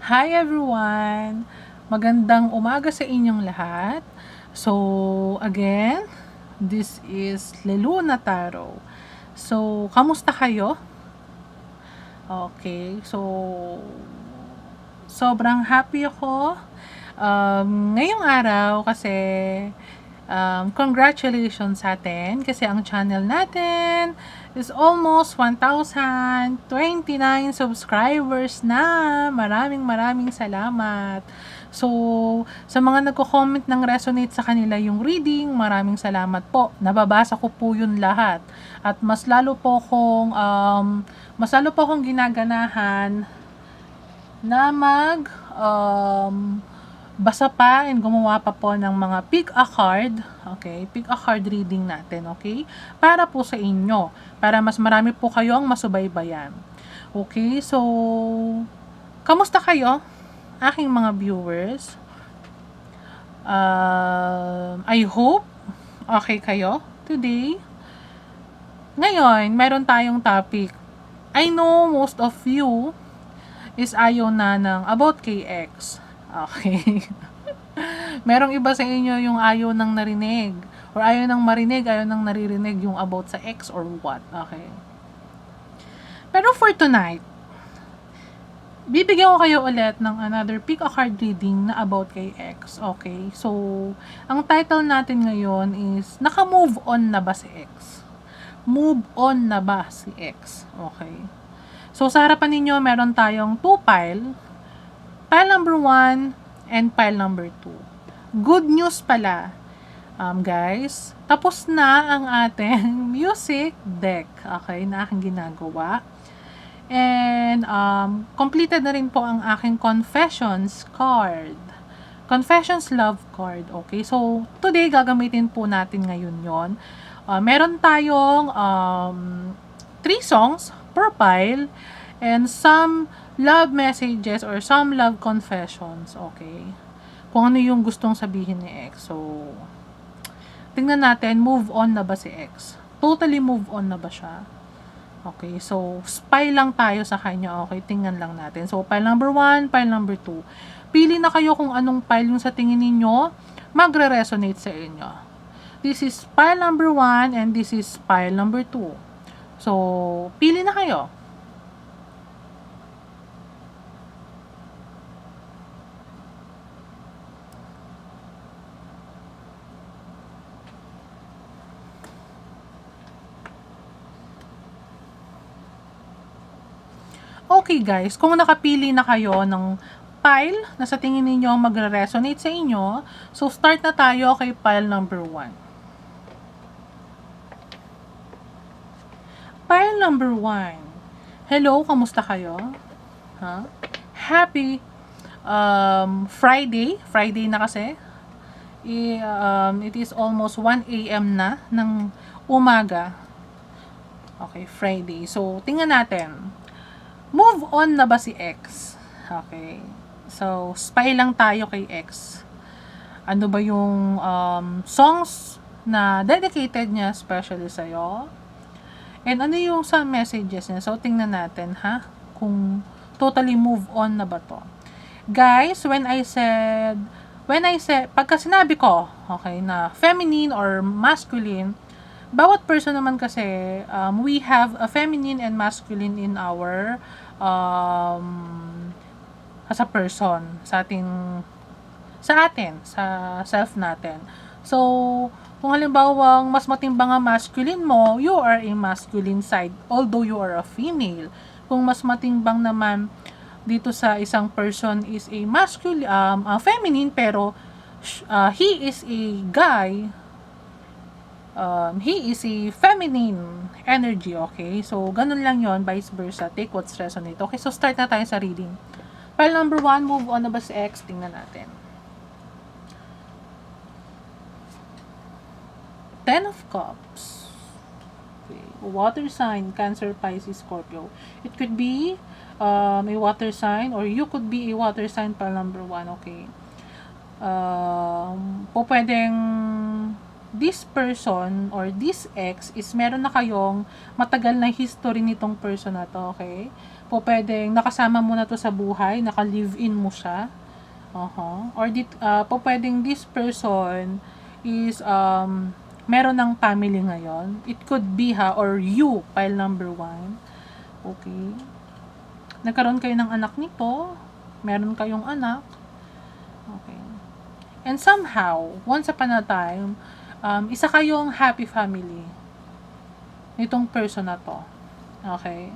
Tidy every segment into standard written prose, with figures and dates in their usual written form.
Hi everyone! Magandang umaga sa inyong lahat. So, again, this is Leluna Taro. So, kamusta kayo? Okay, so sobrang happy ako ngayong araw kasi congratulations sa atin kasi ang channel natin is almost 1,029 subscribers na. Maraming salamat. So, sa mga nagko-comment ng resonate sa kanila yung reading, maraming salamat po. Nababasa ko po yun lahat. At mas lalo po akong ginaganahan na basa pa and gumawa pa po ng mga pick a card, okay? Pick a card reading natin, okay? Para po sa inyo, para mas marami po kayong masubaybayan. Okay, so kamusta kayo, aking mga viewers? I hope okay kayo today. Ngayon, meron tayong topic. I know most of you is ayaw na ng about kay ex. Okay. Merong iba sa inyo yung ayaw nang narinig or ayaw nang marinig, ayaw nang naririnig yung about sa ex or what. Okay. Pero for tonight, bibigyan ko kayo ulit ng another pick a card reading na about kay ex. Okay. So, ang title natin ngayon is naka-move on na ba si ex? Move on na ba si ex? Okay. So, sa harapan ninyo, meron tayong two pile. Pile number 1 and pile number 2. Good news pala, guys. Tapos na ang ating music deck. Okay, na aking ginagawa. And, completed na rin po ang aking confessions card. Confessions love card. Okay, so, today, gagamitin po natin ngayon yon. Meron tayong 3 songs per pile and some love messages or some love confessions, okay? Kung ano yung gustong sabihin ni ex. So, tingnan natin, move on na ba si ex? Totally move on na ba siya? Okay, so, spy lang tayo sa kanya, okay? Tingnan lang natin. So, pile number 1, pile number 2. Pili na kayo kung anong pile yung sa tingin ninyo magre-resonate sa inyo. This is pile number 1 and this is pile number 2. So, pili na kayo. Okay guys, kung nakapili na kayo ng pile na sa tingin ninyo magre-resonate sa inyo, so start na tayo kay pile number 1. Pile number 1. Hello, kamusta kayo? Huh? Happy Friday. Friday na kasi. It is almost 1 a.m. na ng umaga. Okay, Friday. So, tingnan natin. Move on na ba si ex? Okay. So, spy lang tayo kay ex. Ano ba yung songs na dedicated niya especially sa'yo? And ano yung sa messages niya? So, tingnan natin, ha? Kung totally move on na ba to. Guys, when I said, pagka sinabi ko, okay, na feminine or masculine, bawat person naman kasi, we have a feminine and masculine in our as a person, sa atin, sa self natin. So, kung halimbawa mas matimbang ang masculine mo, you are a masculine side, although you are a female. Kung mas matimbang naman dito sa isang person is a masculine, feminine, pero he is a guy, he is a feminine energy, okay? So, ganun lang yon, vice versa. Take what's resonate. Okay, so start na tayo sa reading. Pile number 1, move on na ba si ex? Tingnan natin. 10 of Cups. Okay. Water sign, Cancer, Pisces, Scorpio. It could be a water sign or you could be a water sign, pile number 1, okay? Pwedeng this person or this ex is meron na kayong matagal na history nitong person na to, okay? Pwedeng nakasama mo na to sa buhay, naka-live-in mo siya. Or pwedeng this person is meron ng family ngayon. It could be or you, pile number 1. Okay. Nagkaroon kayo ng anak nito. Meron kayong anak. Okay. And somehow, once upon a time, isa kayong happy family nitong person na to. Okay.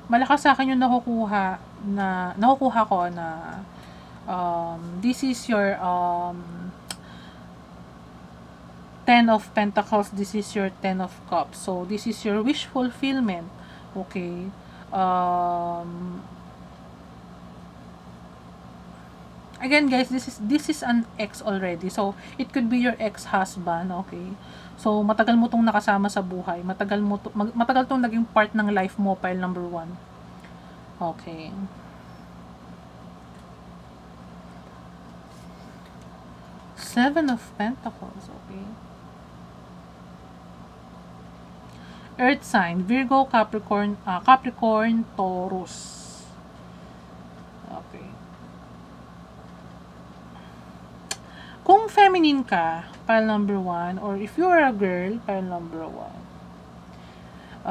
Malakas sa akin yung nakukuha ko na this is your 10 of Pentacles, this is your 10 of Cups. So, this is your wish fulfillment. Okay. Again guys, this is an ex already. So, it could be your ex-husband. Okay. So, matagal mo tong nakasama sa buhay. Matagal tong naging part ng life mo, pile number 1. Okay. Seven of Pentacles. Okay. Earth sign, Virgo, Capricorn, Taurus. Okay. Kung feminine ka, pile number 1, or if you are a girl, pile number 1,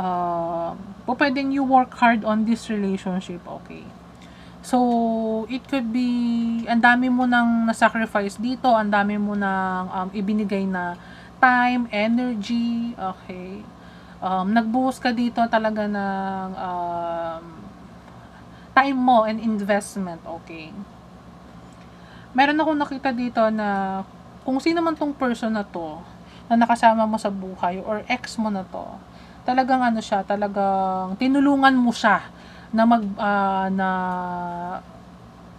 pwedeng you work hard on this relationship, okay? So, it could be, ang dami mo nang na-sacrifice dito, ang dami mo nang ibinigay na time, energy, okay? Nagbuhos ka dito talaga ng time mo and investment, okay? Meron akong nakita dito na kung sino man tong person na to na nakasama mo sa buhay or ex mo na to, talagang talagang tinulungan mo siya na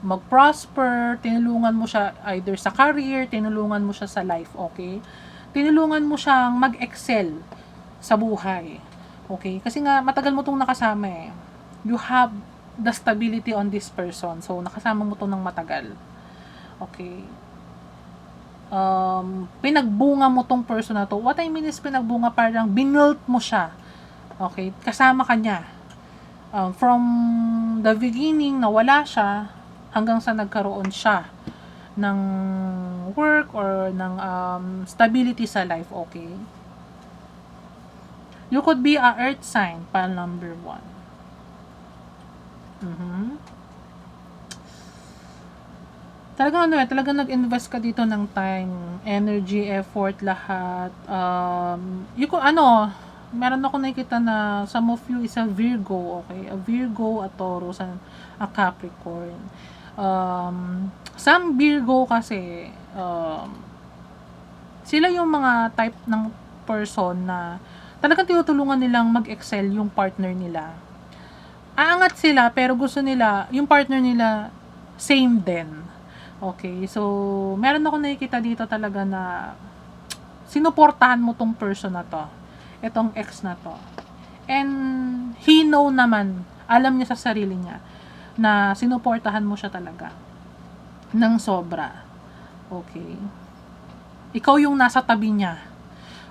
mag-prosper, tinulungan mo siya either sa career, tinulungan mo siya sa life, okay? Tinulungan mo siyang mag-excel sa buhay. Okay? Kasi nga, matagal mo itong nakasama eh. You have the stability on this person. So, nakasama mo to ng matagal. Okay? Pinagbunga mo tong person na to. What I mean is pinagbunga, parang binuilt mo siya. Okay? Kasama ka niya. From the beginning na wala siya, hanggang sa nagkaroon siya ng work or ng stability sa life. Okay? You could be a earth sign, pile number 1. Talagang nag-invest ka dito ng time, energy, effort, lahat. Meron ako nakikita na some of you is a Virgo, okay? A Virgo, a Taurus, and a Capricorn. Some Virgo kasi, sila yung mga type ng person na talagang tinutulungan nilang mag-excel yung partner nila. Aangat sila, pero gusto nila, yung partner nila, same din. Okay, so, meron ako nakikita dito talaga na sinuportahan mo tong person na to. Itong ex na to. And, he know naman, alam niya sa sarili niya, na sinuportahan mo siya talaga. Ng sobra. Okay. Ikaw yung nasa tabi niya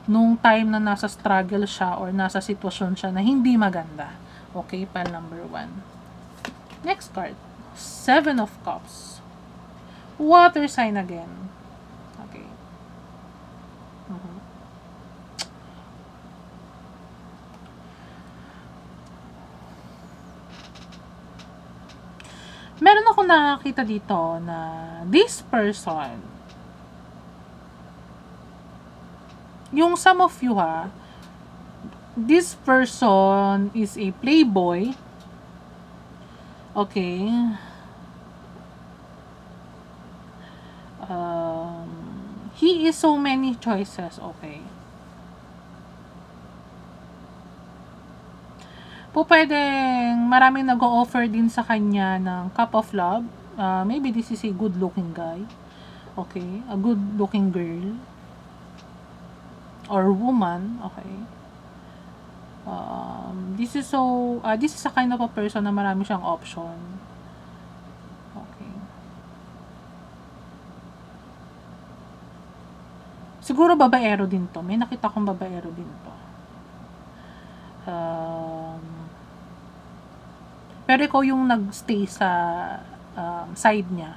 nung time na nasa struggle siya or nasa sitwasyon siya na hindi maganda. Okay, pile number 1. Next card. 7 of Cups. Water sign again. Okay. Meron ako nakakita dito na this person, yung some of you this person is a playboy. Okay. He is so many choices. Okay. Pwedeng maraming nag-o-offer din sa kanya ng cup of love. Maybe this is a good-looking guy. Okay. A good-looking girl. Or woman. Okay. This is a kind of a person na marami siyang option. Okay. Siguro babaero din to. May nakita kong babaero din to. Pero ikaw yung nagstay sa side niya.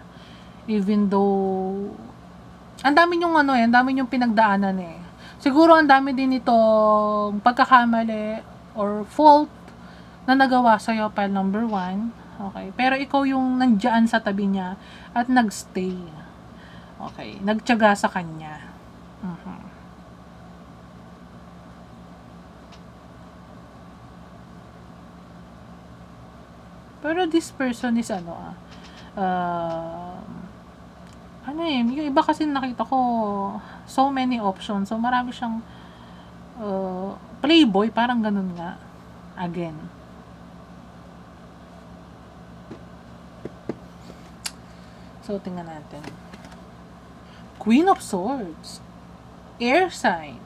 Even though ang dami yung ang dami yung pinagdaanan eh. Siguro ang dami din itong pagkakamali or fault na nagawa sa'yo, pile number 1. Okay. Pero ikaw yung nandiyan sa tabi niya at nagstay. Okay. Nagtiyaga sa kanya. Pero this person is yung iba kasi nakita ko so many options. So marami siyang playboy, parang ganun nga. Again. So tingnan natin. Queen of Swords. Air sign.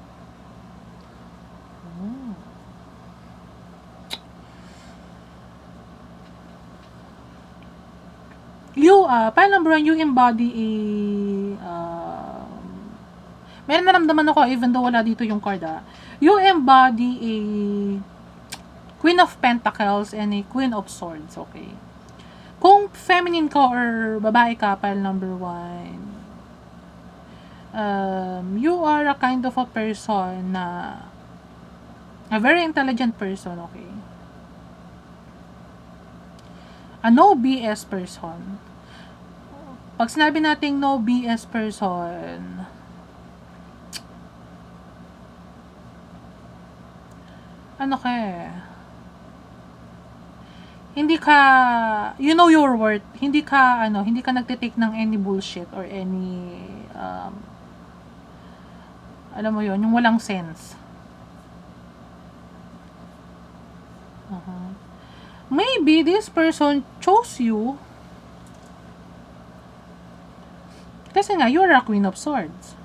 Pile number 1, you embody meron naramdaman ako even though wala dito yung card you embody a Queen of Pentacles and a Queen of Swords, okay? Kung feminine ka or babae ka, pile number 1, you are a kind of a person na a very intelligent person, okay? A no BS person. Pag sinabi nating no BS person, hindi ka, you know your worth, hindi ka nagtitake ng any bullshit or any, alam mo yon, yung walang sense. Maybe this person chose you kasi nga, you're a Queen of Swords.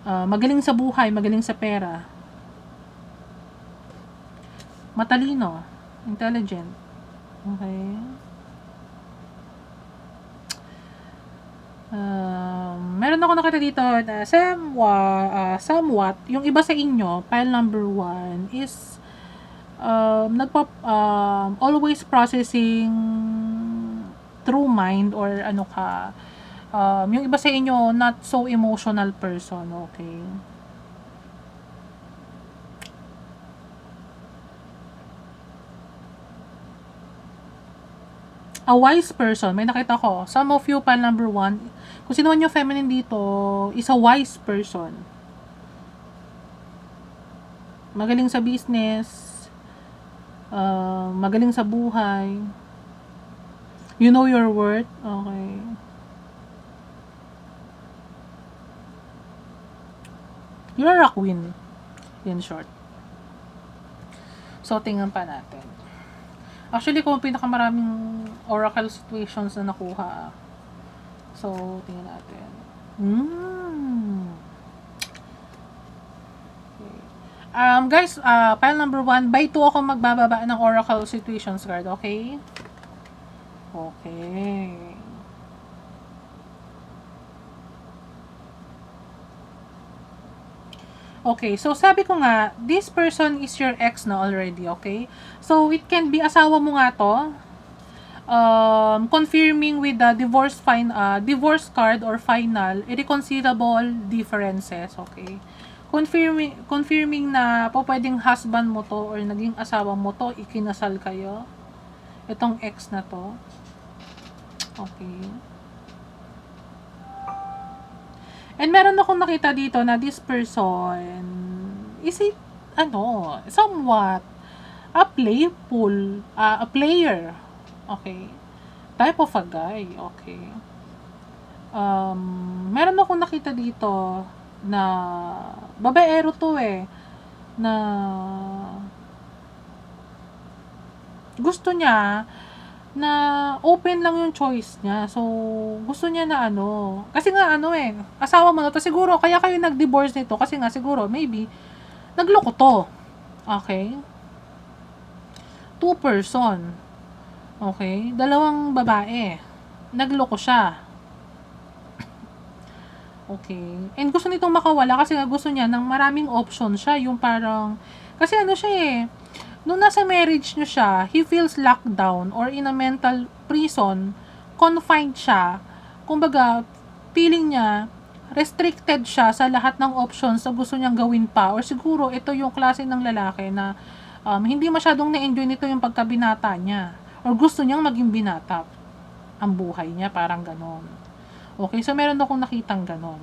Magaling sa buhay, magaling sa pera. Matalino. Intelligent. Okay. Meron ako nakita dito na somewhat, yung iba sa inyo, pile number 1 is always processing through mind or yung iba sa inyo not so emotional person, okay? A wise person, may nakita ko. Some of you, pile number 1, kung sino man yung feminine dito, is a wise person. Magaling sa business, magaling sa buhay, you know your worth, okay? You're a queen, in short. So, tingnan pa natin. Actually, kung pinakamaraming oracle situations na nakuha. So, tingnan natin. Okay. Guys, pile number 1, by 2 ako magbababa ng oracle situations card, okay? Okay. Okay, so sabi ko nga, this person is your ex na already, okay? So, it can be asawa mo nga to. Confirming with the divorce card or final, irreconcilable differences, okay? Confirming na pwedeng husband mo to or naging asawa mo to, ikinasal kayo. Itong ex na to. Okay. And meron akong nakita dito na this person is it somewhat a player. Okay. Type of a guy. Okay. Meron akong nakita dito na babaero to na gusto niya na open lang yung choice niya. So, gusto niya na kasi nga asawa mo na to, siguro kaya kayo nag-divorce nito kasi nga siguro maybe nagloko to. Okay? 2 person. Okay? 2 babae. nagloko siya. Okay. And gusto nitong makawala kasi nga gusto niya ng maraming option siya. Yung parang, kasi ano siya eh, nung nasa marriage niya siya, he feels locked down or in a mental prison, confined siya. Kumbaga, feeling niya, restricted siya sa lahat ng options na gusto niyang gawin pa. Or siguro, ito yung klase ng lalaki na hindi masyadong na-enjoy nito yung pagkabinata niya. Or gusto niyang maging binata ang buhay niya, parang ganon. Okay, so meron akong nakitang ganon.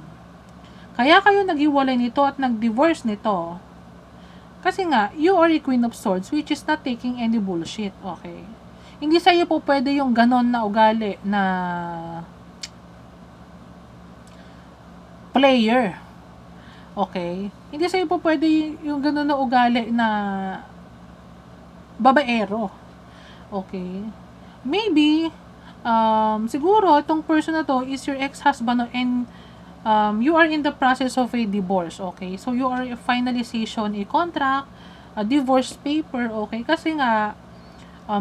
Kaya kayo naghiwalay nito at nag-divorce nito. Kasi nga, you are a Queen of Swords which is not taking any bullshit. Okay. Hindi sa iyo po pwede yung ganon na ugali na player. Okay. Hindi sa iyo po pwede yung ganon na ugali na babaero. Okay. Maybe, siguro, itong person na to is your ex-husband and you are in the process of a divorce, okay? So, you are finalization a contract, a divorce paper, okay? Kasi nga,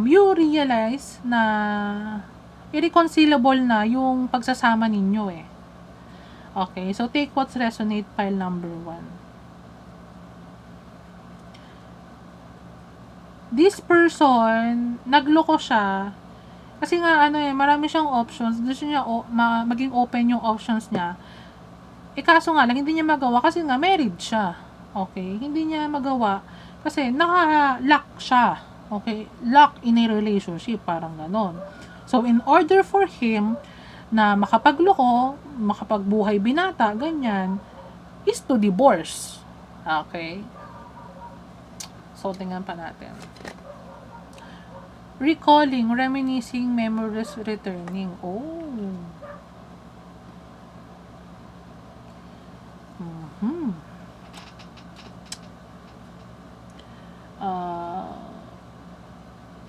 you realize na irreconcilable na yung pagsasama ninyo eh. Okay, so take what's resonate pile number 1. This person, nagloko siya, kasi nga ano eh, marami siyang options, gusto niya maging open yung options niya. Kaso nga lang, hindi niya magawa kasi nga married siya. Okay? Hindi niya magawa kasi naka-lock siya. Okay? Lock in a relationship, parang ganon. So, in order for him na makapagloko, makapagbuhay binata, ganyan, is to divorce. Okay? So, tingnan pa natin. Recalling, reminiscing, memories, returning. Oh.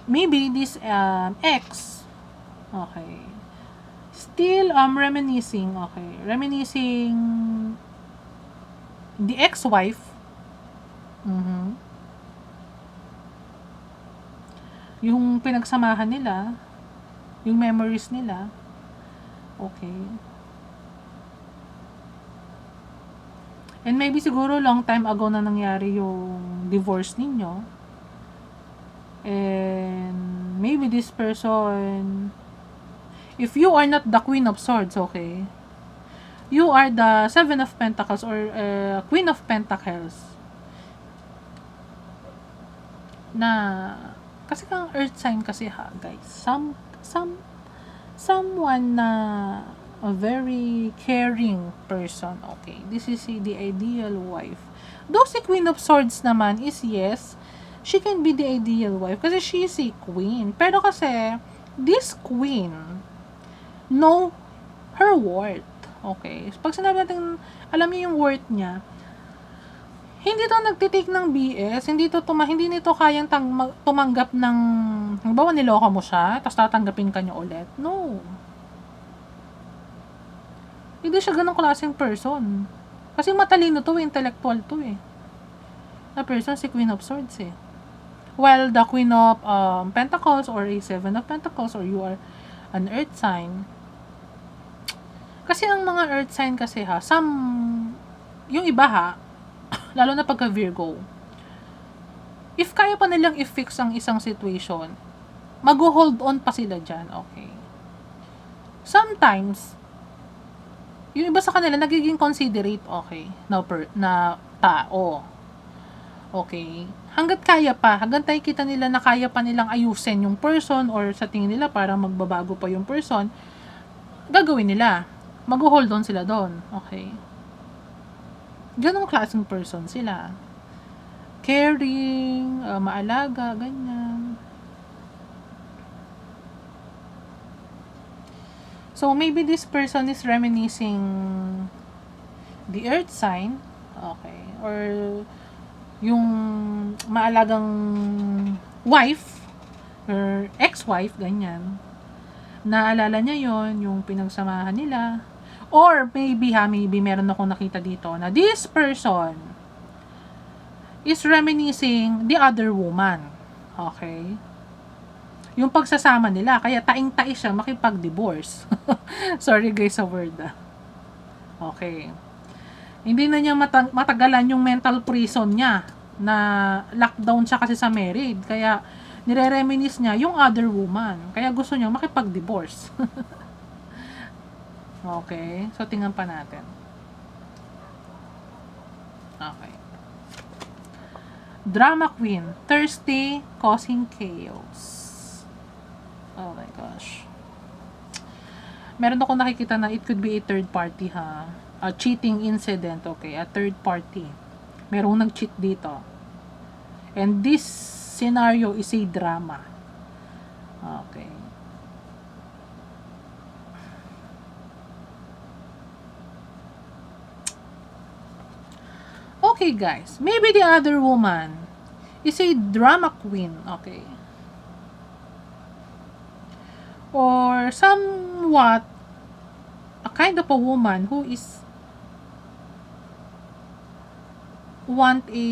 Maybe this ex, okay, still reminiscing, okay, reminiscing the ex-wife, yung pinagsamahan nila, yung memories nila, okay. And maybe siguro long time ago na nangyari yung divorce ninyo. And maybe this person, if you are not the Queen of Swords, okay, you are the Seven of Pentacles or Queen of Pentacles. Na, kasi kang earth sign kasi ha, guys. Someone na a very caring person, okay. This is the ideal wife. Though si Queen of Swords naman is yes, she can be the ideal wife kasi she is a queen. Pero kasi, this queen know her worth. Okay? Pag sinabi natin, alam niya yung worth niya, hindi to nagtitake ng BS, hindi nito kayang tumanggap ng, halimbawa niloko mo siya, tapos tatanggapin ka niya ulit. No. Hindi siya ganong klaseng person. Kasi matalino to, intellectual to eh. Na person si Queen of Swords eh. While the Queen of Pentacles or a Seven of Pentacles or you are an Earth sign. Kasi ang mga Earth sign kasi ha, yung iba ha, lalo na pagka Virgo, if kaya pa nilang i-fix ang isang situation, mag-hold on pa sila dyan, okay. Sometimes, yung iba sa kanila nagiging considerate, okay, na tao. Okay. Hanggat kaya pa, hanggat nakikita nila na kaya pa nilang ayusin yung person or sa tingin nila para magbabago pa yung person, gagawin nila. Mag-hold on sila doon. Okay. Ganong klaseng person sila. Caring, maalaga, ganyan. So, maybe this person is reminiscing the earth sign. Okay. Or yung maalagang wife or ex-wife, ganyan. Naalala niya yon yung pinagsamahan nila. Or maybe meron akong nakita dito na this person is reminiscing the other woman. Okay? yung pagsasama nila. Kaya taing-tai siya makipag-divorce. Sorry guys sa word ah. Okay. Hindi na niya matagalan yung mental prison niya na lockdown siya kasi sa married. Kaya nire-reminisce niya yung other woman. Kaya gusto niya makipag-divorce. Okay. So, tingnan pa natin. Okay. Drama queen. Thirsty, causing chaos. Oh my gosh. Meron ako nakikita na it could be a third party ha. A cheating incident, okay. A third party. Merong nag-cheat dito. And this scenario is a drama. Okay. Okay guys, maybe the other woman is a drama queen, okay? Or somewhat a kind of a woman who is want a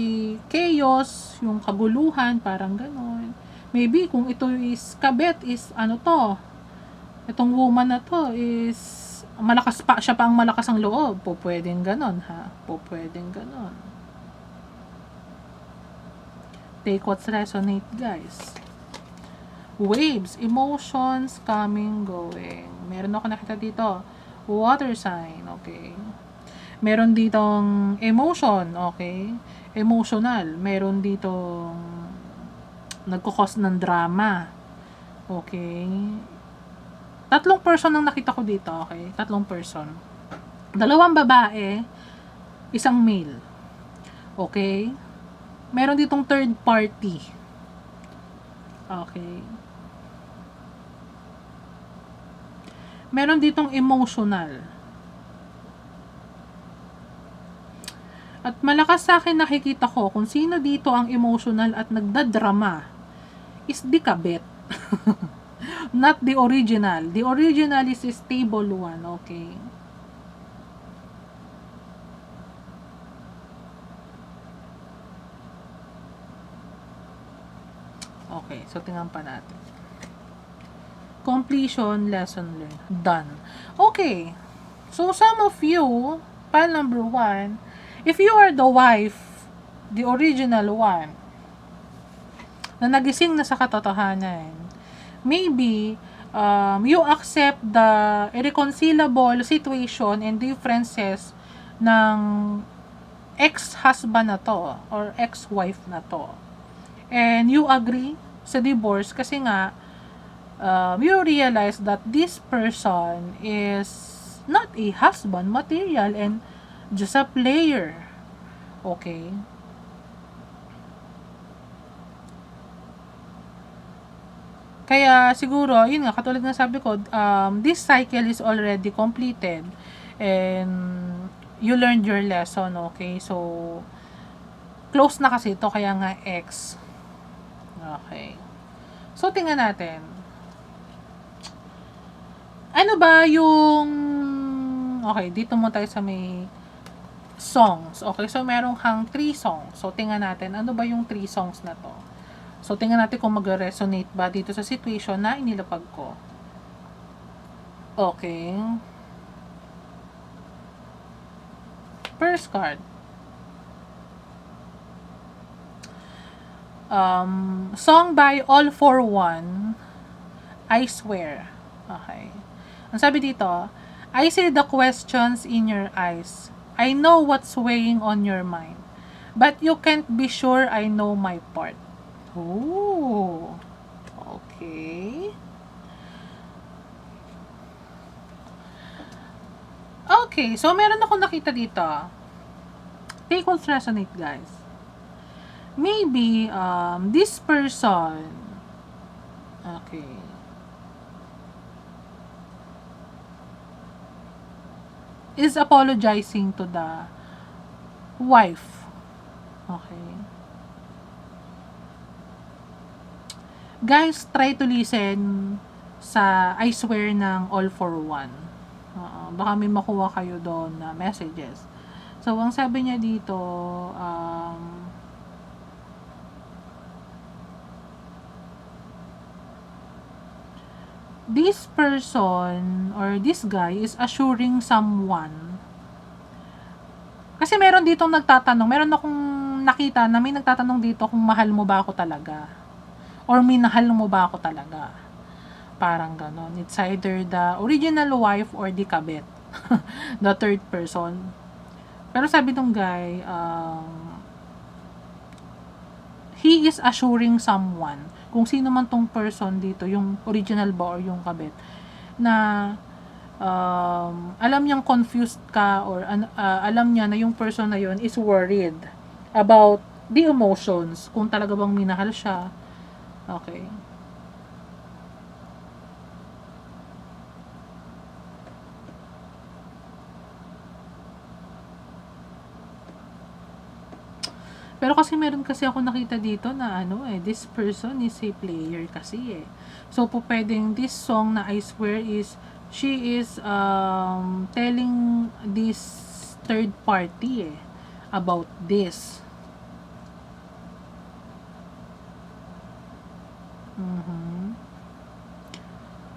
chaos, yung kaguluhan, parang ganon. Maybe kung ito is kabet is ano to, itong woman na to is malakas pa, siya pa ang malakas ang loob. Po pwedeng ganon ha. Po pwedeng ganon. Take what's resonate guys. Waves, emotions, coming, going. Meron ako nakita dito. Water sign, okay. Meron ditong emotion, okay. Emotional. Meron ditong nagkukos ng drama. Okay. Tatlong person ang nakita ko dito, okay. Tatlong person. Dalawang babae, isang male. Okay. Meron ditong third party. Okay. Meron ditong emotional. At malakas sa akin nakikita ko kung sino dito ang emotional at nagdadrama is the kabet. Not the original. The original is a stable one, okay? Okay, so tingnan pa natin. Completion, lesson learned. Done. Okay. So, some of you, pile number 1, if you are the wife, the original one, na nagising na sa katotohanan, maybe, you accept the irreconcilable situation and differences ng ex-husband na to, or ex-wife na to. And you agree sa divorce kasi nga you realize that this person is not a husband material and just a player. Okay? Kaya siguro, yun nga, katulad ng sabi ko, this cycle is already completed and you learned your lesson, okay? So, close na kasi ito, kaya nga ex. Okay. So, tingnan natin. Ano ba yung... Okay, dito mo tayo sa may songs. Okay, so meron kang 3 songs. So, tingnan natin, ano ba yung 3 songs na to? So, tingnan natin kung mag-resonate ba dito sa situation na inilapag ko. Okay. First card. Song by All For One, I Swear. Okay. Ang sabi dito, I see the questions in your eyes. I know what's weighing on your mind. But you can't be sure I know my part. Oh. Okay. Okay, so meron ako nakita dito. Take what's resonate, guys. Maybe this person, okay, is apologizing to the wife. Okay. Guys, try to listen sa I Swear ng All For One. Baka may makuha kayo doon na messages. So, ang sabi niya dito, this person or this guy is assuring someone. Kasi meron ditong nagtatanong, meron akong nakita na may nagtatanong dito kung mahal mo ba ako talaga or minahal mo ba ako talaga. Parang ganon. It's either the original wife or the kabet. The third person. Pero sabi nung guy, he is assuring someone, kung sino man tong person dito, yung original ba or yung kabet, na alam niyang confused ka or alam niya na yung person na yun is worried about the emotions, kung talaga bang minahal siya. Okay. Pero kasi meron kasi ako nakita dito na this person is a player kasi eh. So, po pwedeng this song na I swear is, she is telling this third party about this.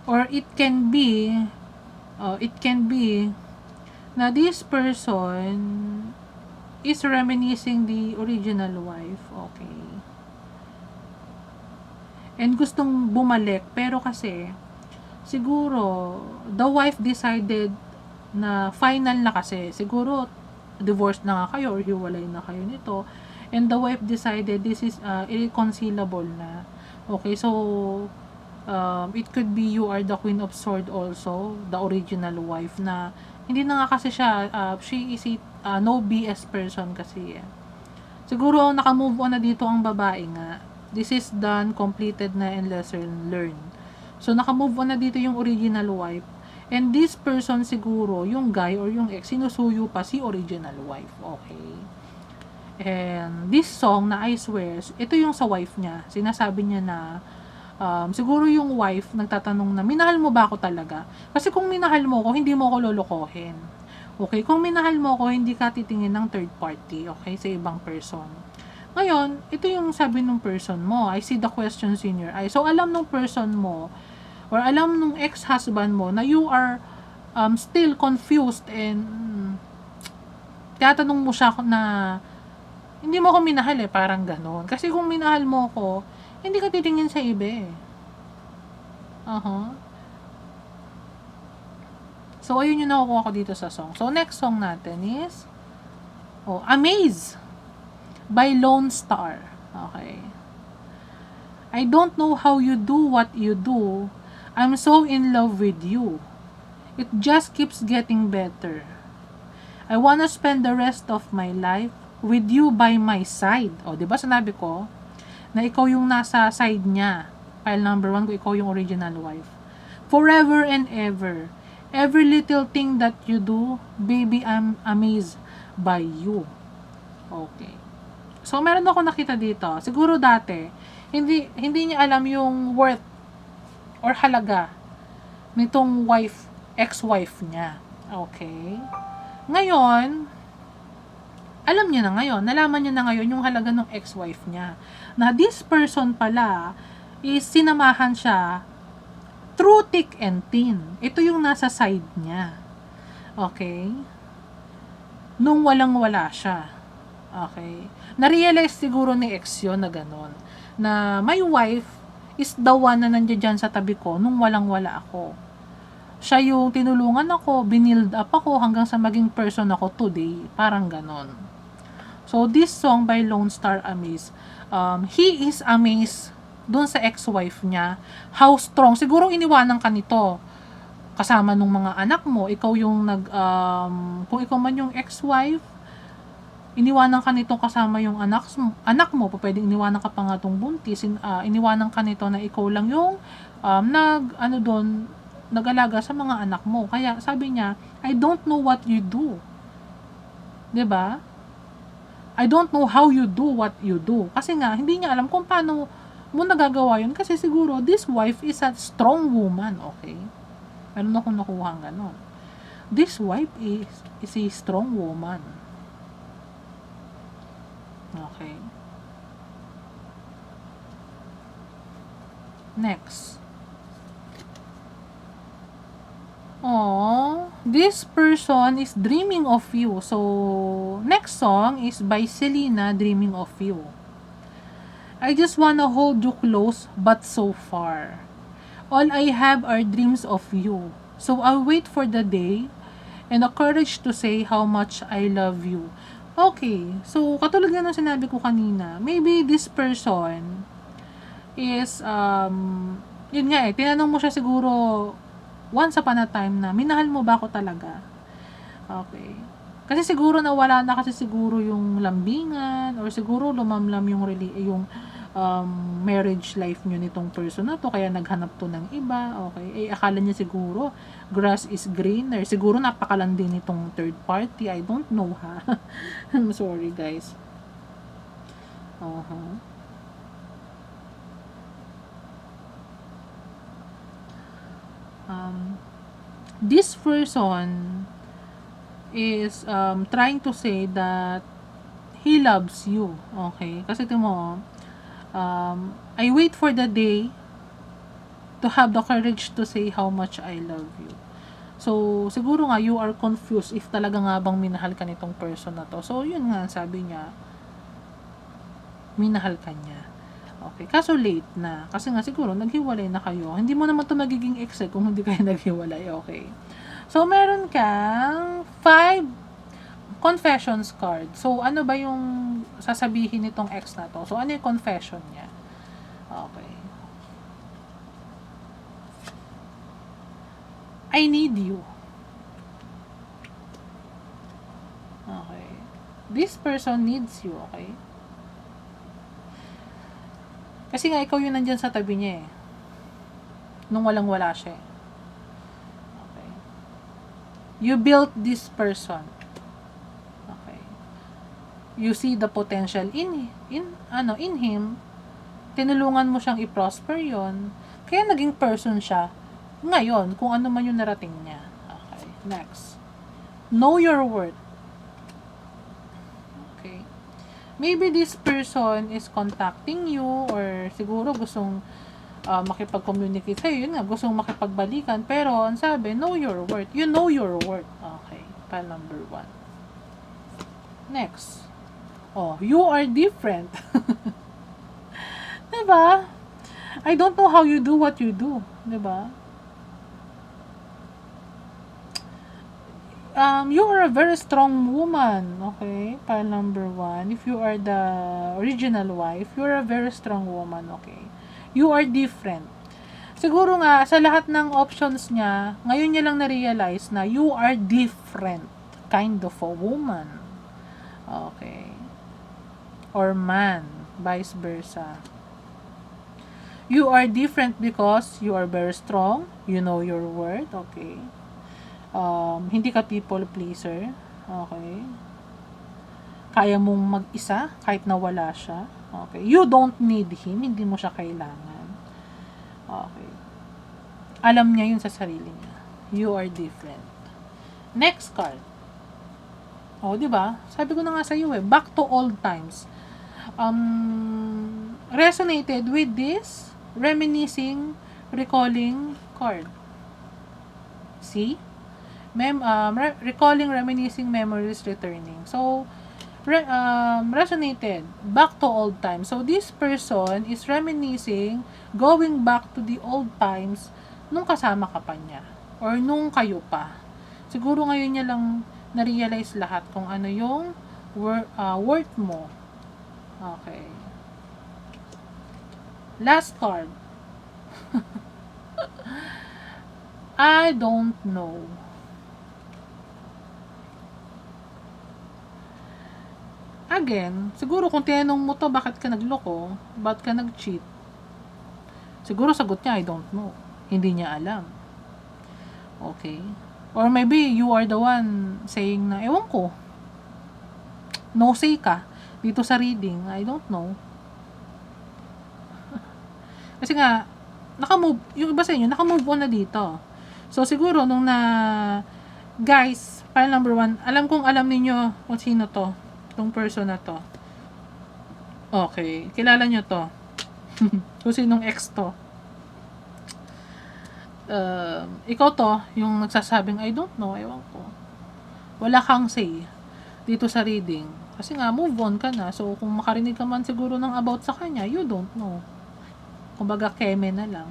Or it can be na this person is reminiscing the original wife. Okay. And gustong bumalik, pero kasi siguro the wife decided na final na, kasi siguro divorced na nga kayo or hiwalay na kayo nito, and the wife decided this is irreconcilable na. Okay, so it could be you are the Queen of Swords also, the original wife, na hindi na nga kasi siya, she is a no BS person kasi. Siguro naka-move on na dito ang babae nga. This is done, completed na, and lesson learned. So naka-move on na dito yung original wife. And this person siguro, yung guy or yung ex, sinusuyo pa si original wife. Okay. And this song na I swear, ito yung sa wife niya. Sinasabi niya na, siguro yung wife nagtatanong na, minahal mo ba ako talaga? Kasi kung minahal mo ko, hindi mo ako lolokohin. Okay, kung minahal mo ko, hindi ka titingin ng third party, okay, sa ibang person. Ngayon, ito yung sabi ng person mo, I see the questions in your eyes. So, alam nung person mo, or alam nung ex-husband mo, na you are still confused and tatanong mo siya na, hindi mo ko minahal parang ganon. Kasi kung minahal mo ko, hindi ka titingin sa iba So, ayun yung nakukuha ko dito sa song. So, next song natin is Amaze by Lone Star. Okay. I don't know how you do what you do. I'm so in love with you. It just keeps getting better. I wanna spend the rest of my life with you by my side. O, diba sinabi ko na ikaw yung nasa side niya. File number 1 ko, ikaw yung original wife. Forever and ever. Every little thing that you do, baby, I'm amazed by you. Okay. So, meron ako nakita dito. Siguro dati, hindi niya alam yung worth or halaga nitong wife, ex-wife niya. Okay. Ngayon, alam niya na ngayon, nalaman niya na ngayon yung halaga ng ex-wife niya. Na this person pala is sinamahan siya through thick and thin. Ito yung nasa side niya. Okay? Nung walang-wala siya. Okay? Na-realize siguro ni ex yun na gano'n. Na my wife is the one na nandiyan dyan sa tabi ko nung walang-wala ako. Siya yung tinulungan ako, binild up ako hanggang sa maging person ako today. Parang gano'n. So, this song by Lone Star Amaze, he is amazed doon sa ex-wife niya, how strong, siguro iniwanan ka nito, kasama nung mga anak mo, ikaw yung kung ikaw man yung ex-wife, iniwanan ka nito kasama yung anak mo, pwedeng iniwanan ka pa nga itong buntis, iniwanan ka nito na ikaw lang yung, nag-alaga sa mga anak mo, kaya sabi niya, I don't know what you do, 'di ba? I don't know how you do what you do, kasi nga, hindi niya alam kung paano mo nagagawa yun, kasi siguro this wife is a strong woman. Okay, meron akong nakuha gano'n. This wife is a strong woman. Okay, next, Oh, this person is dreaming of you. So, next song is by Selena, Dreaming of You. I just wanna hold you close, but so far. All I have are dreams of you. So I'll wait for the day and the courage to say how much I love you. Okay, so katulad nga ng sinabi ko kanina, maybe this person is, yun nga tinanong mo siya siguro once upon a time na, minahal mo ba ako talaga? Okay. Kasi siguro nawala na kasi siguro yung lambingan or siguro lumamlam yung marriage life nyo nitong person na to kaya naghanap to ng iba. Okay. Akala niya siguro grass is greener. Siguro napakalandi nitong third party. I don't know ha. I'm sorry guys. Uh-huh. This person is trying to say that he loves you. Okay? Kasi ito mo, I wait for the day to have the courage to say how much I love you. So, siguro nga, you are confused if talaga nga bang minahal ka nitong person na to. So, yun nga, sabi niya, minahal ka niya. Okay. Kaso late na. Kasi nga siguro, naghiwalay na kayo. Hindi mo naman to magiging ex kung hindi kayo naghiwalay. Okay. So, meron kang 5 confessions card. So, ano ba yung sasabihin nitong ex na to? So, ano yung confession niya? Okay. I need you. Okay. This person needs you, okay? Kasi nga, ikaw yun nandyan sa tabi niya eh. Nung walang-wala siya eh. Okay. You built this person. Okay. You see the potential in him. Tinulungan mo siyang i-prosper yon. Kaya naging person siya ngayon, kung ano man yung narating niya. Okay, next. Know your worth. Okay. Maybe this person is contacting you or siguro gustong makipag-communicate sa'yo. Yun nga, gustong makipagbalikan. Pero, ang sabi, know your worth. You know your worth. Okay, file number 1. Next. Oh, you are different. Diba? I don't know how you do what you do. Diba? You are a very strong woman. Okay? File number 1. If you are the original wife, you are a very strong woman. Okay? You are different. Siguro nga, sa lahat ng options niya, ngayon niya lang na-realize na you are different kind of a woman. Okay? Or man. Vice versa. You are different because you are very strong. You know your worth. Okay? Hindi ka people pleaser. Okay? Kaya mong mag-isa kahit nawala siya. Okay? You don't need him. Hindi mo siya kailangan. Okay? Alam niya yun sa sarili niya. You are different. Next card. Oh, di ba? Sabi ko na nga sa iyo back to old times. Resonated with this reminiscing, recalling card. See? Recalling, reminiscing, memories, returning. So, resonated back to old times. So, this person is reminiscing, going back to the old times nung kasama ka pa niya. Or nung kayo pa. Siguro ngayon niya lang na-realize lahat kung ano yung worth mo. Okay. Last card. I don't know. Again, siguro kung tinanong mo to, bakit ka nagloko, bakit ka nag-cheat, siguro sagot niya, I don't know. Hindi niya alam. Okay? Or maybe you are the one saying na, ewan ko, no say ka dito sa reading, I don't know. Kasi nga, yung iba sa inyo, nakamove on na dito. So, siguro, nung guys, file number 1, alam kong alam ninyo kung sino to. Itong person na to. Okay. Kilala nyo to. Kung sinong ex to. ikaw to, yung nagsasabing, I don't know, ewan ko. Wala kang say dito sa reading. Kasi nga, move on ka na. So, kung makarinig ka man siguro ng about sa kanya, you don't know. Kumbaga, keme na lang.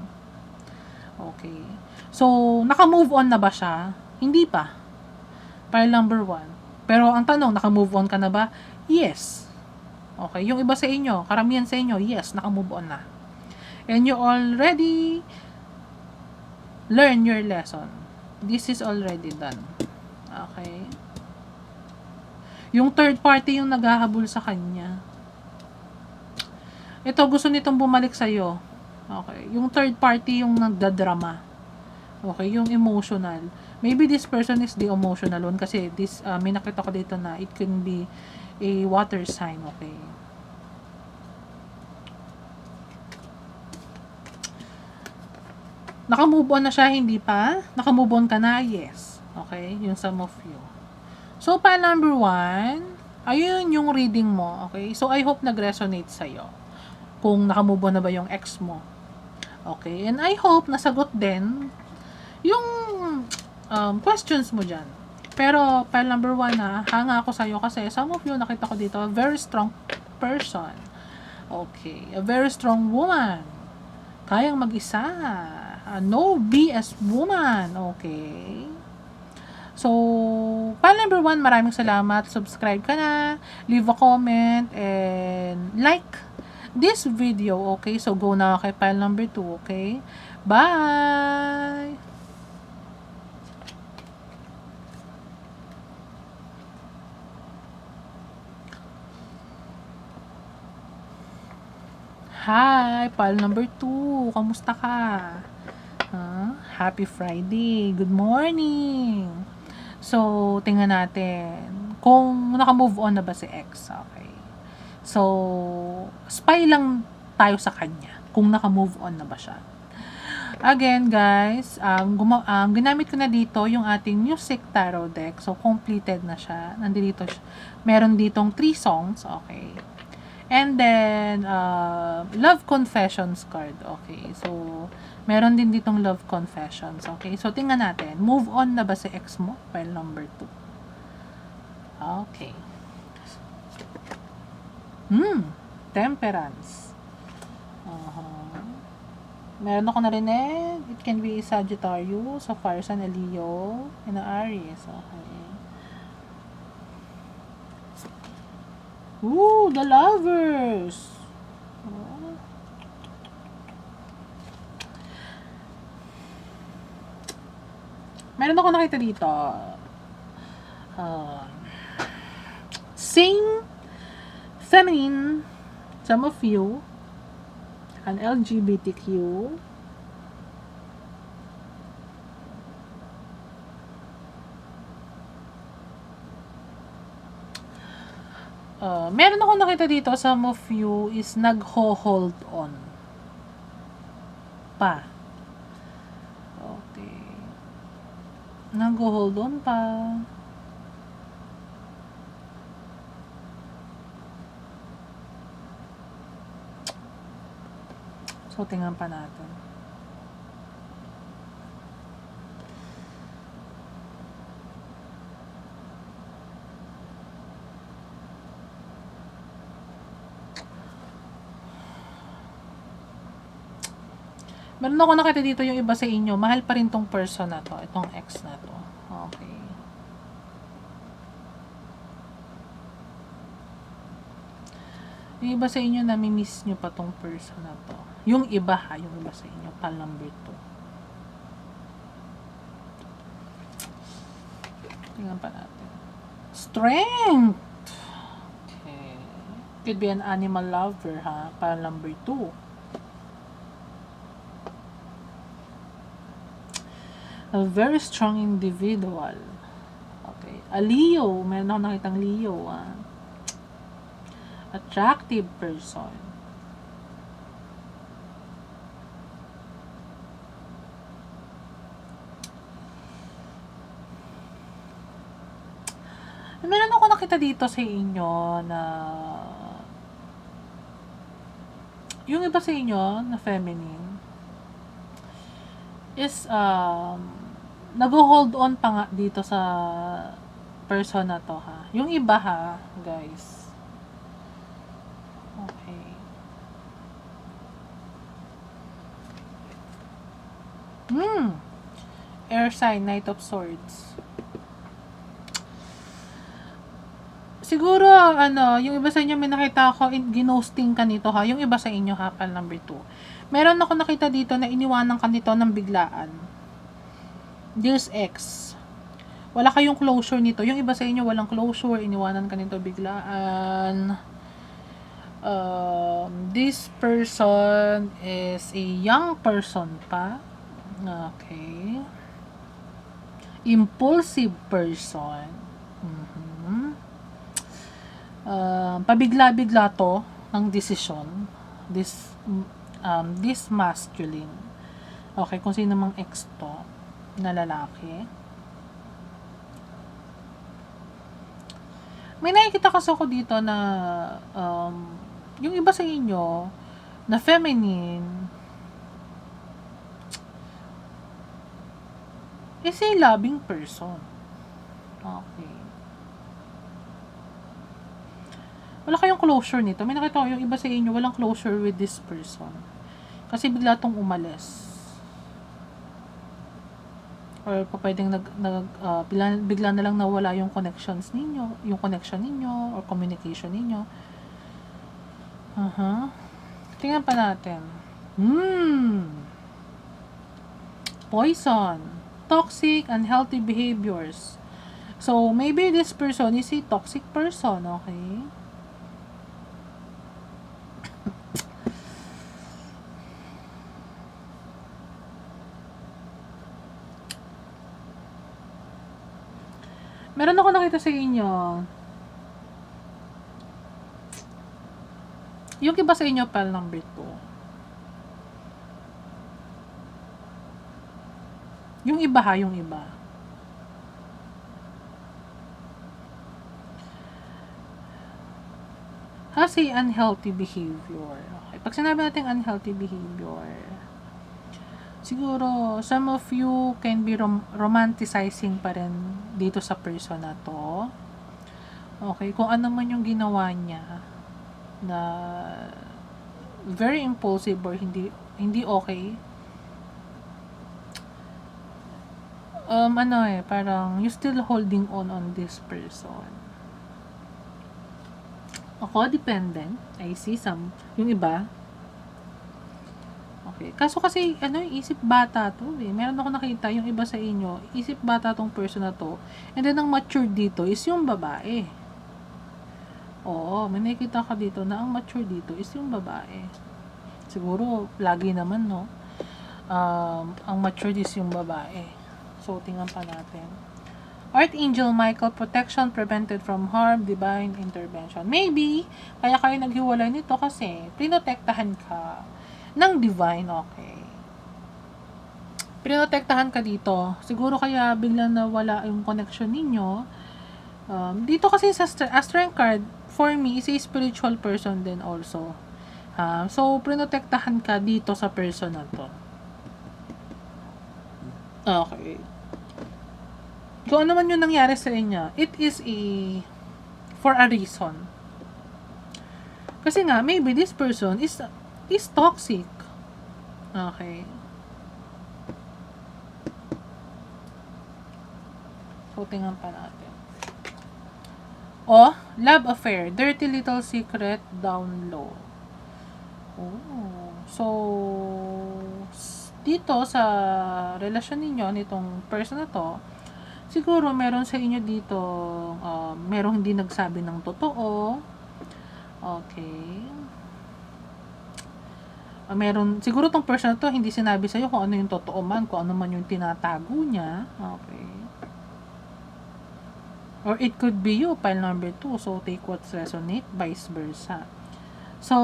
Okay. So, naka-move on na ba siya? Hindi pa. Pile number 1. Pero ang tanong, naka-move on ka na ba? Yes. Okay. Yung iba sa inyo, karamihan sa inyo, yes, naka-move on na. And you already learn your lesson. This is already done. Okay. Yung third party yung naghahabol sa kanya. Ito, gusto nitong bumalik sa'yo. Okay. Yung third party yung nagdadrama. Okay. Yung emotional. Maybe this person is the emotional one kasi this, may nakita ko dito na it can be a water sign. Okay. Naka-move on na siya, hindi pa? Naka-move on ka na? Yes. Okay. Yung some of you. So, pile number 1, ayun yung reading mo. Okay. So, I hope nag-resonate sa'yo. Kung naka-move on na ba yung ex mo. Okay. And I hope nasagot din yung questions mo dyan. Pero, pile number 1 na, hanga ako sa'yo kasi some of you, nakita ko dito, a very strong person. Okay. A very strong woman. Kayang mag-isa. No BS woman. Okay. So, pile number 1, maraming salamat. Subscribe ka na. Leave a comment. And like this video. Okay. So, go na kay pile number 2. Okay. Bye! Hi, pile number 2. Kamusta ka? Happy Friday. Good morning. So, tingnan natin kung naka-move on na ba si ex. Okay. So, spy lang tayo sa kanya kung naka-move on na ba siya. Again, guys, ginamit ko na dito yung ating music tarot deck. So, completed na siya. Nandito siya. Meron ditong 3 songs. Okay. And then, love confessions card. Okay. So, meron din ditong love confessions. Okay. So, tingnan natin. Move on na ba si ex mo? Pile number 2. Okay. Temperance. Meron ako narinig. It can be Sagittarius, a fire sign, a Leo, and a Aries. Okay. Ooh, the lovers. Oh. Meron ako nakita dito. Same feminine, some of you, an LGBTQ, meron ako nakita dito, some of you is nag-hold on pa. Okay. Nag-hold on pa. So, tingnan pa natin. Meron ako nakita dito yung iba sa inyo, mahal pa rin tong person na to, itong ex na to. Okay. Yung iba sa inyo, nami-miss nyo pa tong person na to. Yung iba ha, yung iba sa inyo, pile number 2. Tingnan pa natin. Strength! Okay. Could be an animal lover ha, pile number 2. A very strong individual. Okay. A Leo. Meron ako nakitang Leo. Attractive person. Meron ako nakita dito sa inyo na yung iba sa inyo na feminine, is nag-hold on pa nga dito sa person na to ha. Yung iba ha, guys. Okay. Air sign, Knight of Swords. Siguro, yung iba sa inyo may nakita ako, ginosting ka nito ha. Yung iba sa inyo ha, pal number 2. Meron ako nakita dito na iniwanan ka nito ng biglaan. Dear's ex. Wala kayong closure nito. Yung iba sa inyo walang closure, iniwanan ka nito biglaan. This person is a young person pa. Okay. Impulsive person. Pabigla-bigla to ng desisyon. This masculine. Okay, kung sino mang ex to na lalaki. May nakikita kasi ako dito na yung iba sa inyo na feminine is a loving person. Okay. Wala kayong closure nito. May nakita ko yung iba sa inyo walang closure with this person. Kasi bigla tong umalis. Or pwedeng bigla na lang nawala yung connections ninyo, yung connection ninyo, or communication ninyo. Tingnan pa natin. Poison. Toxic, unhealthy behaviors. So, maybe this person is a toxic person, okay? Meron ako nakita sa inyo. Yung iba sa inyo, pal number 2. Yung iba ha, yung iba. Has a unhealthy behavior. Okay. Pag sinabi natin unhealthy behavior, siguro, some of you can be romanticizing pa rin dito sa person na to. Okay, kung ano man yung ginawa niya na very impulsive or hindi okay. Parang you still holding on this person. Ako, dependent. I see some. Yung iba, okay. Kaso kasi, isip bata to eh. Meron ako nakita, yung iba sa inyo, isip bata tong person na to. And then, ang mature dito is yung babae. Oo, may nakita ka dito na ang mature dito is yung babae. Siguro, lagi naman, no? Ang mature is yung babae. So, tingnan pa natin. Archangel Michael, protection, prevented from harm, divine intervention. Maybe, kaya kayo naghiwalay nito kasi pinotektahan ka ng divine, okay. Pinotektahan ka dito. Siguro kaya biglang nawala yung connection ninyo. Dito kasi sa Strength card, for me, is a spiritual person din also. So, pinotektahan ka dito sa person na to. Okay. Kung ano man yung nangyari sa inyo, it is for a reason. Kasi nga, maybe this person is toxic. Okay. So, tingnan pa natin. Love affair. Dirty little secret down low. So, dito sa relasyon ninyo, nitong person na to, siguro meron sa inyo dito, merong hindi nagsabi ng totoo. Okay. Meron, siguro tong person na to, hindi sinabi sa'yo kung ano yung totoo man, kung ano man yung tinatago niya. Okay. Or it could be you, pile number 2. So, take what's resonate, vice versa. So,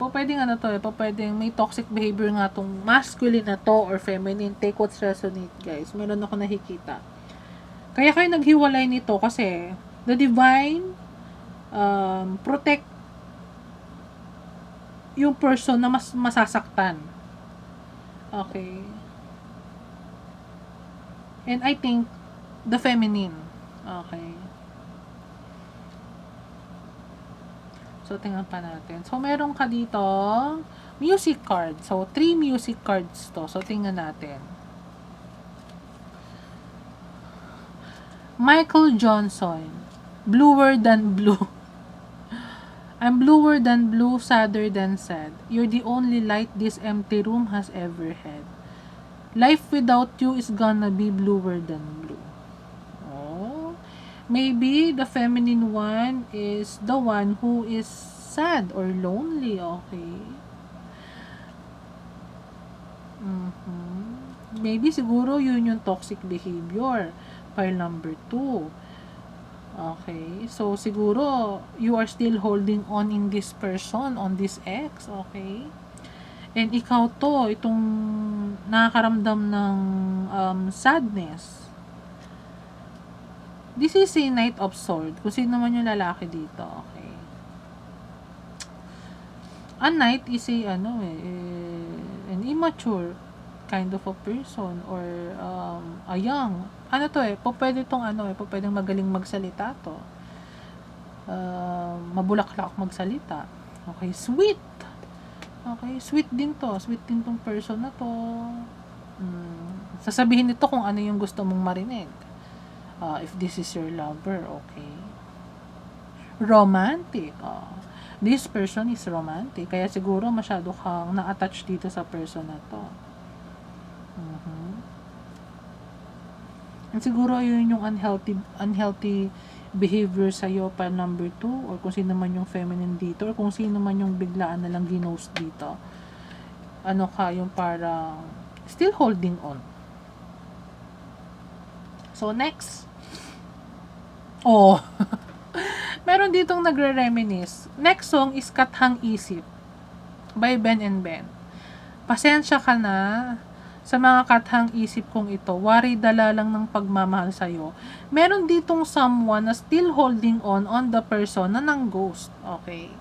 pwedeng pwedeng may toxic behavior nga tong masculine na to or feminine. Take what's resonate, guys. Meron ako nakikita. Kaya kayo naghiwalay nito kasi the divine protect yung person na mas masasaktan. Okay. And I think, the feminine. Okay. So, tingnan pa natin. So, meron ka dito, music card. So, 3 music cards to. So, tingnan natin. Michael Johnson. Bluer than blue. I'm bluer than blue, sadder than sad. You're the only light this empty room has ever had. Life without you is gonna be bluer than blue. Oh. Maybe the feminine one is the one who is sad or lonely, okay? Maybe siguro yun yung toxic behavior. Pile number 2. Okay? So, siguro, you are still holding on in this person, on this ex, okay? And ikaw to, itong nakakaramdam ng sadness. This is a Knight of Swords. Kung sino naman yung lalaki dito, okay? A knight is a, an immature kind of a person or a young. Ano to pwede tong pwedeng magaling magsalita to. Mabulaklak magsalita. Okay, sweet. Okay, sweet din to. Sweet din tong person na to. Sasabihin nito kung ano yung gusto mong marinig. If this is your lover, okay. Romantic. This person is romantic. Kaya siguro masyado kang na-attach dito sa person na to. And siguro yun yung unhealthy behavior sa'yo pa number 2 or kung sino man yung feminine dito or kung sino man yung biglaan na lang ginost dito. Ano ka yung parang still holding on. So next. Meron ditong nagre-reminisce. Next song is Kathang Isip by Ben and Ben. Pasensya ka na sa mga kathang isip kong ito, wari dala lang ng pagmamahal sa'yo. Meron ditong someone na still holding on the person na nang ghost. Okay?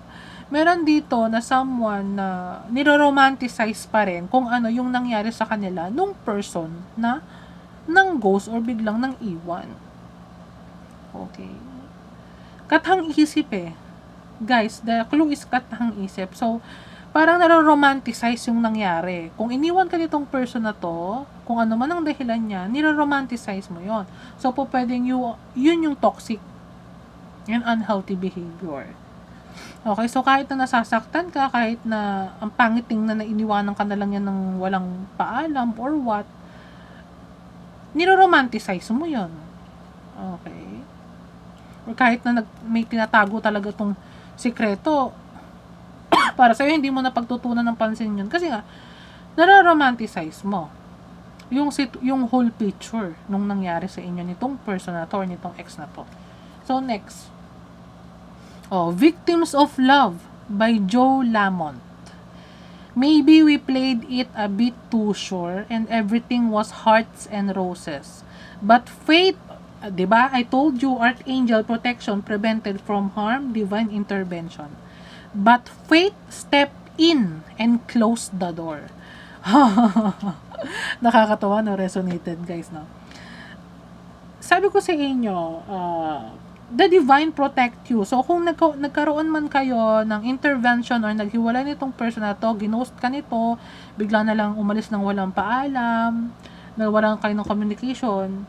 Meron dito na someone na niro-romanticize pa rin kung ano yung nangyari sa kanila nung person na nang ghost or biglang nang iwan. Okay? Kathang isip Guys, the clue is kathang isip. So, parang naro-romanticize yung nangyari. Kung iniwan ka nitong person na to, kung ano man ang dahilan niya, niro-romanticize mo yon. So, po pwedeng yun yung toxic and unhealthy behavior. Okay, so kahit na nasasaktan ka, kahit na ang pangiting na iniwanan ka na lang yan ng walang paalam or what, niro-romanticize mo yon. Okay. Or kahit na may tinatago talaga tong sikreto, para sa'yo, hindi mo na pagtutunan ng pansin yun. Kasi nga, nare-romanticize mo yung whole picture nung nangyari sa inyo nitong person na to or nitong ex na to. So, next. Victims of Love by Joe Lamont. Maybe we played it a bit too sure and everything was hearts and roses. But fate, diba? I told you, Archangel protection prevented from harm, divine intervention. But fate stepped in and closed the door. Nakakatawa, no? Resonated, guys, no? Sabi ko sa inyo, the divine protect you. So, kung nagkaroon man kayo ng intervention or naghiwalay nitong person na to, ginost ka nito, bigla na lang umalis ng walang paalam, nawalan kayo ng communication,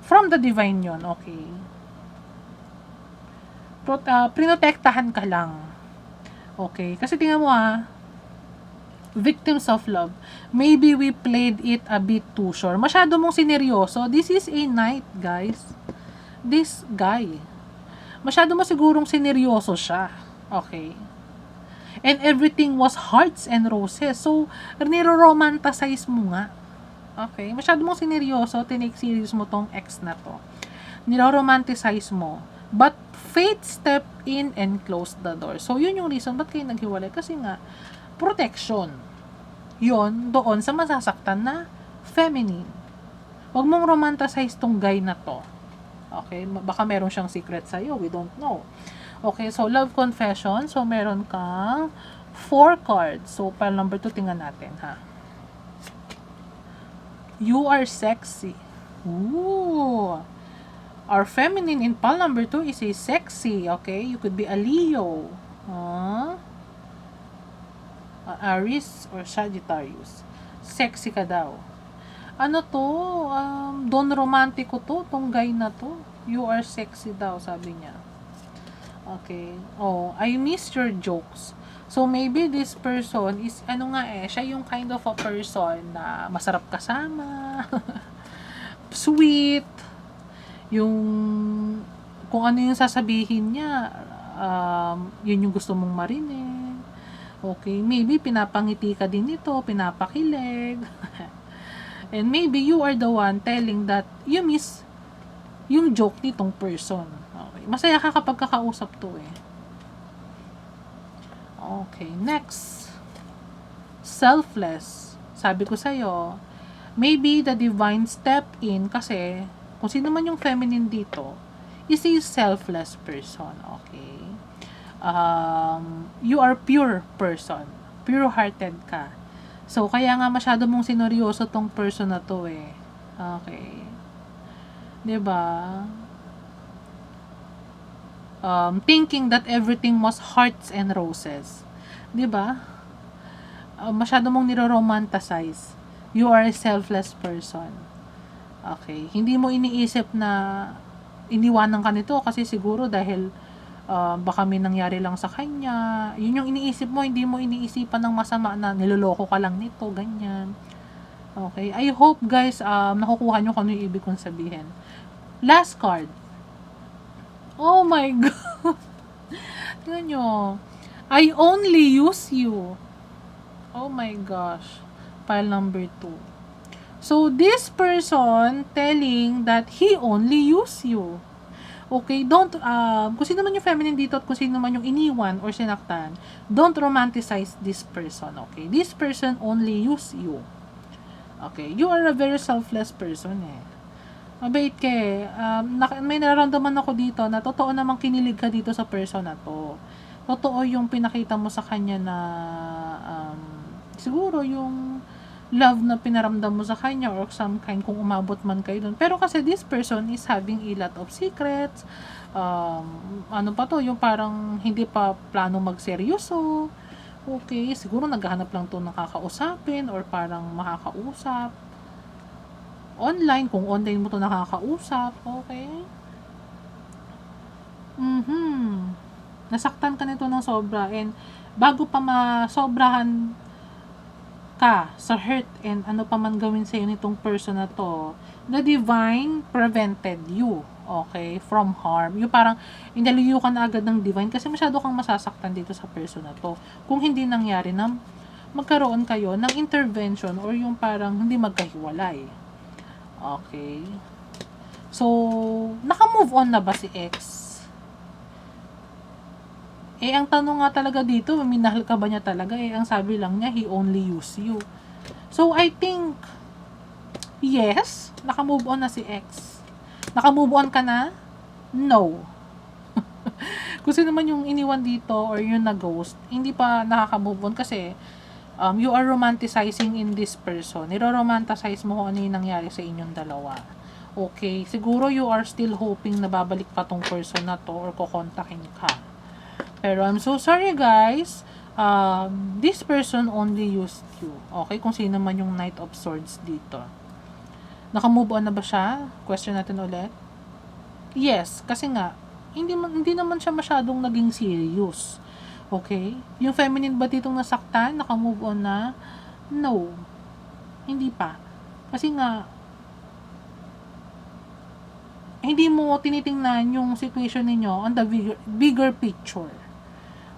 from the divine yon, okay? Prinotektahan ka lang. Okay? Kasi tingnan mo victims of love. Maybe we played it a bit too sure. Masyado mong sineryoso. This is a knight, guys. This guy. Masyado mo sigurong sineryoso siya. Okay? And everything was hearts and roses. So, niro-romanticize mo nga. Okay? Masyado mong sineryoso. Tinake serious mo tong ex na to. Niro-romanticize mo. But fate stepped in and closed the door. So, yun yung reason ba't kayo naghiwalay. Kasi nga, protection. Yun, doon sa masasaktan na feminine. Huwag mong romanticize tong guy na to. Okay? Baka meron siyang secret sa'yo. We don't know. Okay, so love confession. So, meron kang 4 cards. So, pile number 2, tingnan natin, ha. You are sexy. Ooh. Our feminine in pile number 2 is a sexy, okay? You could be a Leo. Aries or Sagittarius. Sexy ka daw. Ano to? Don romantiko to, tong guy na to. You are sexy daw, sabi niya. Okay. Oh, I miss your jokes. So, maybe this person is, siya yung kind of a person na masarap kasama, sweet, yung, kung ano yung sasabihin niya, yun yung gusto mong marinig. Okay, maybe pinapangiti ka din nito, pinapakilig. And maybe you are the one telling that you miss yung joke nitong person. Okay, masaya ka kapag kakausap to eh. Okay, next. Selfless. Sabi ko sa'yo, maybe the divine step in kasi kung sino man yung feminine dito is a selfless person. Okay. You are pure person. Pure-hearted ka. So, kaya nga masyado mong sineryoso tong person na to eh. Okay. 'Di ba? Thinking that everything was hearts and roses. 'Di ba? Masyado mong niro-romanticize. You are a selfless person. Okay. Hindi mo iniisip na iniwanan ka nito kasi siguro dahil baka may nangyari lang sa kanya. Yun yung iniisip mo, hindi mo iniisipan ng masama na niloloko ka lang nito, ganyan. Okay, I hope guys, nakukuha nyo kung ano yung ibig kong sabihin. Last card. Oh my God. Tingnan nyo. I only use you. Oh my gosh. Pile number 2. So, this person telling that he only use you. Okay, don't, kung sino man yung feminine dito at kung sino man yung iniwan or sinaktan, don't romanticize this person, okay? This person only use you. Okay, you are a very selfless person eh. Mabait ka eh. May nararamdaman ako dito na totoo namang kinilig ka dito sa person na to. Totoo yung pinakita mo sa kanya na, siguro yung love na pinaramdam mo sa kanya or some kind kung umabot man kayo dun. Pero kasi this person is having a lot of secrets. Ano pa to? Yung parang hindi pa plano magseryoso. Okay, siguro naghahanap lang to nakakausapin or parang makakausap. Online, kung online mo to nakakausap. Okay? Nasaktan ka nito ng sobra and bago pa masobrahan ka sa hurt and ano pa man gawin sa'yo nitong person na to, the divine prevented you, okay, from harm. Yung parang, inaliyo ka na agad ng divine kasi masyado kang masasaktan dito sa person na to. Kung hindi nangyari na magkaroon kayo ng intervention or yung parang hindi magkahiwalay. Okay. So, naka-move on na ba si ex? Eh, ang tanong nga talaga dito, minahal ka ba niya talaga? Eh, ang sabi lang niya, he only use you. So, I think, yes, naka-move on na si ex. Naka-move on ka na? No. Kung sino man yung iniwan dito or yung na-ghost, hindi pa nakaka-move on kasi you are romanticizing in this person. Niro-romanticize mo kung ano yung nangyari sa inyong dalawa. Okay, siguro you are still hoping na babalik pa tong person na to or kukontakin ka. Pero I'm so sorry guys, this person only used you. Okay, kung sino man yung Knight of Swords dito. Naka-move on na ba siya? Question natin ulit. Yes, kasi nga, hindi naman siya masyadong naging serious. Okay? Yung feminine ba ditong nasaktan? Naka-move on na? No. Hindi pa. Kasi nga, hindi mo tinitingnan yung situation ninyo on the bigger picture.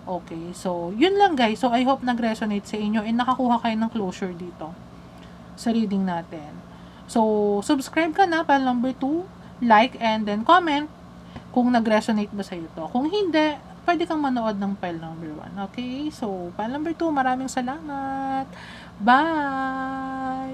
Okay, so, yun lang guys. So, I hope nag-resonate sa inyo and nakakuha kayo ng closure dito sa reading natin. So, subscribe ka na, pile number 2, like, and then comment kung nag-resonate ba sa iyo to. Kung hindi, pwede kang manood ng pile number 1. Okay, so, pile number 2, maraming salamat. Bye!